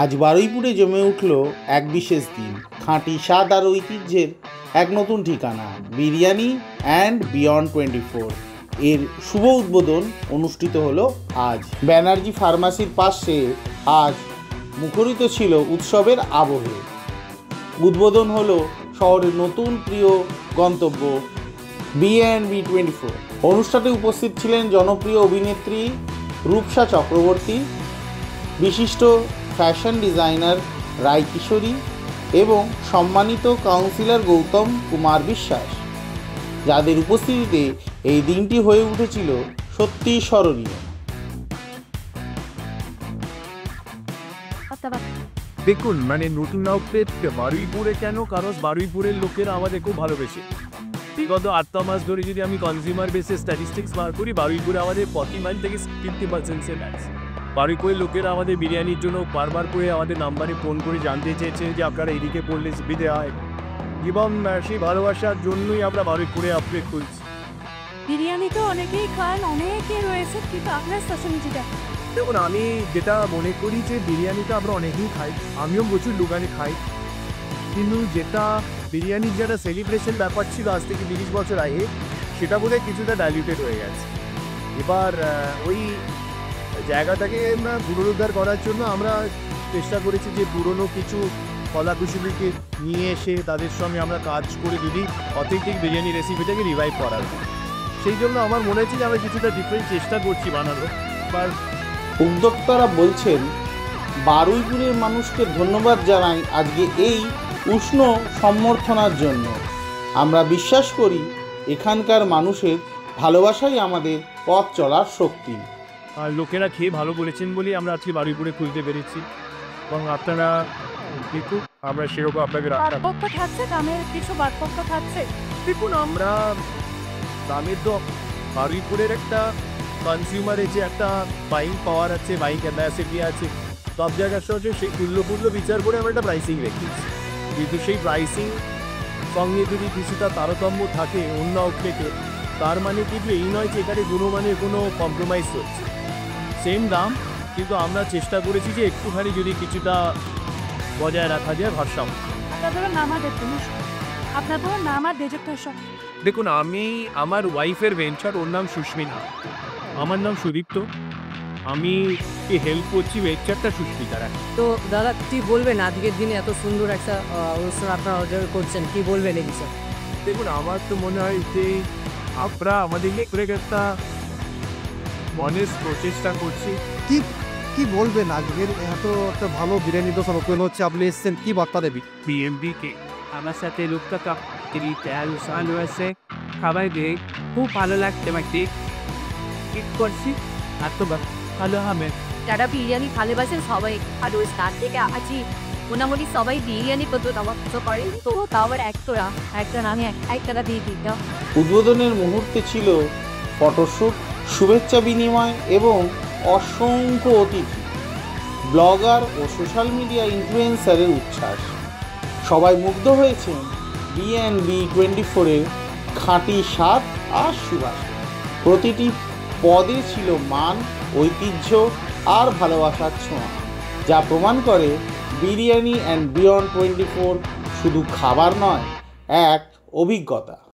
আজ বারুইপুরে জমে উঠল এক বিশেষ দিন। খাঁটি স্বাদ আর ঐতিহ্যের এক নতুন ঠিকানা, বিরিয়ানি অ্যান্ড বিয়ন্ড 24 এর শুভ উদ্বোধন অনুষ্ঠিত হলো আজ। ব্যানার্জি ফার্মাসির পাশে আজ মুখরিত ছিল উৎসবের আবহে। উদ্বোধন হলো শহরের নতুন প্রিয় গন্তব্য B&B 24। অনুষ্ঠানে উপস্থিত ছিলেন জনপ্রিয় অভিনেত্রী রূপসা চক্রবর্তী, বিশিষ্ট ফ্যাশন ডিজাইনার রায় কিশোরী এবং সম্মানিত কাউন্সিলর গৌতম কুমার বিশ্বাস, যাদের উপস্থিতিতে এই দিনটি হয়ে উঠেছিল সত্যিই স্মরণীয়। দেখুন, নতুন আউটলেট বারুইপুরে কেন, কারণ বারুইপুরের লোকেরা আমাদের খুব ভালোবেসে। বিগত 8 মাস ধরে যদি আমি কনজিউমার বেসে স্ট্যাটিস্টিক্স বার করি, বারুইপুরে আমাদের 40 মাইল থেকে 50% সেল আছে। বারুইপুরের লোকেরা আমাদের বিরিয়ানির জন্য বারবার করে আমাদের নাম্বারে ফোন করে জানতে চেয়েছে যে আপনারা এদিকে পড়লে সুবিধে হয়, এবং সেই ভালোবাসার জন্যই আমরা বারুইপুরে আপডেট করছি। বিরিয়ানি তো অনেকেই খান, অনেকে রয়েছে, কিন্তু আপনার স্পেশালিটিটা? দেখুন, আমি যেটা মনে করি যে বিরিয়ানিটা আমরা অনেকেই খাই, আমিও প্রচুর দোকানে খাই, কিন্তু যেটা বিরিয়ানির যেটা সেলিব্রেশন ব্যাপার ছিল আজ থেকে 30 বছর আগে, সেটা বোধহয় কিছুটা ডাইলিউটেড হয়ে গেছে। এবার ওই জায়গাটাকে পুনরুদ্ধার করার জন্য আমরা চেষ্টা করেছি যে পুরনো কিছু কলাকুশলীকে নিয়ে এসে তাদের সঙ্গে আমরা কাজ করে যদি অথেন্টিক বিরিয়ানি রেসিপিটাকে রিভাইভ করার, সেই জন্য আমার মনে হচ্ছে যে আমরা কিছুটা ডিফারেন্ট চেষ্টা করছি বানানোর। এবার উদ্যোক্তারা বলছেন, বারুইপুরের মানুষকে ধন্যবাদ জানাই আজকে এই উষ্ণ সম্বর্ধনার জন্য। আমরা বিশ্বাস করি এখানকার মানুষের ভালোবাসাই আমাদের পথ চলার শক্তি। আর লোকেরা খেয়ে ভালো বলেছেন বলেই আমরা আজকে বারুইপুরে খুলতে পেরেছি, এবং আপনারা দেখুন আমরা সেরকম আপনাকে বার্ধক্য থাকছে, দামের কিছু বার্ধক্য থাকছে। দেখুন, আমরা দামের তো বারুইপুরের একটা কনজিউমারের যে একটা বাইং পাওয়ার আছে, বাইং ক্যাপাসিটি আছে, সব জায়গার সঙ্গে সেই মূল্য বিচার করে আমরা একটা প্রাইসিং রেখেছি। কিন্তু সেই প্রাইসিং সঙ্গে যদি কিছুটা তারতম্য থাকে অন্য আউটলেটে, তার মানে কিন্তু এই নয় যে এখানে গুণমানের কোনো কম্প্রোমাইজ হচ্ছে, সেম দাম, কিন্তু আমরা চেষ্টা করেছি যে একটুখানি যদি কিছুটা বজায় রাখা যায় ভারসাম্য। আপনাদের নাম আর ডেজেক্টর সব। দেখুন, আমি আমার ওয়াইফের ভেঞ্চার, ওর নাম সুস্মিতা, আমার নাম সুদীপ্ত, আমি হেল্প করছি ভেঞ্চারটা সুস্মিতার। তো দাদা কি বলবেন, আজকের দিনে এত সুন্দর একটা অনুষ্ঠান আপনারা অর্ডার করছেন, কি বলবেন এই বিষয়ে? দেখুন, আমার তো মনে হয় যে আমরা আমাদের একটা মনের প্রচেষ্টা করছি। কি বলবেন, আজকের এত একটা ভালো বিরিয়ানি দোকান ওপেন হচ্ছে, আপনি এসেছেন, কি বার্তা দেবি? B&B কে আমার সাথে লোকটা আলু আছে, খাবার দিয়ে খুব ভালো লাগছে, আমাকে ঠিক করছি, আর তো ভালো হবে। যারা বিরিয়ানি ভালোবাসেন সবাই, আর ওই স্টার থেকে আছি মোটামুটি সবাই বিরিয়ানি করতে পছন্দ করে, তো তাও আবার একটা নামে একটা দিয়ে দিত। উদ্বোধনের মুহূর্তে ছিল ফটোশ্যুট, শুভেচ্ছা বিনিময় এবং অসংখ্য অতিথি, ব্লগার ও সোশ্যাল মিডিয়া ইনফ্লুয়েন্সারের উচ্ছ্বাস। সবাই মুগ্ধ হয়েছেন B&B 24-এর খাঁটি স্বাদ আর সুবাসে। প্রতিটি পদে ছিল মান, ঐতিহ্য আর ভালোবাসার ছোঁয়া, যা প্রমাণ করে বিরিয়ানি অ্যান্ড বিয়ন্ড 24 শুধু খাবার নয়, এক অভিজ্ঞতা।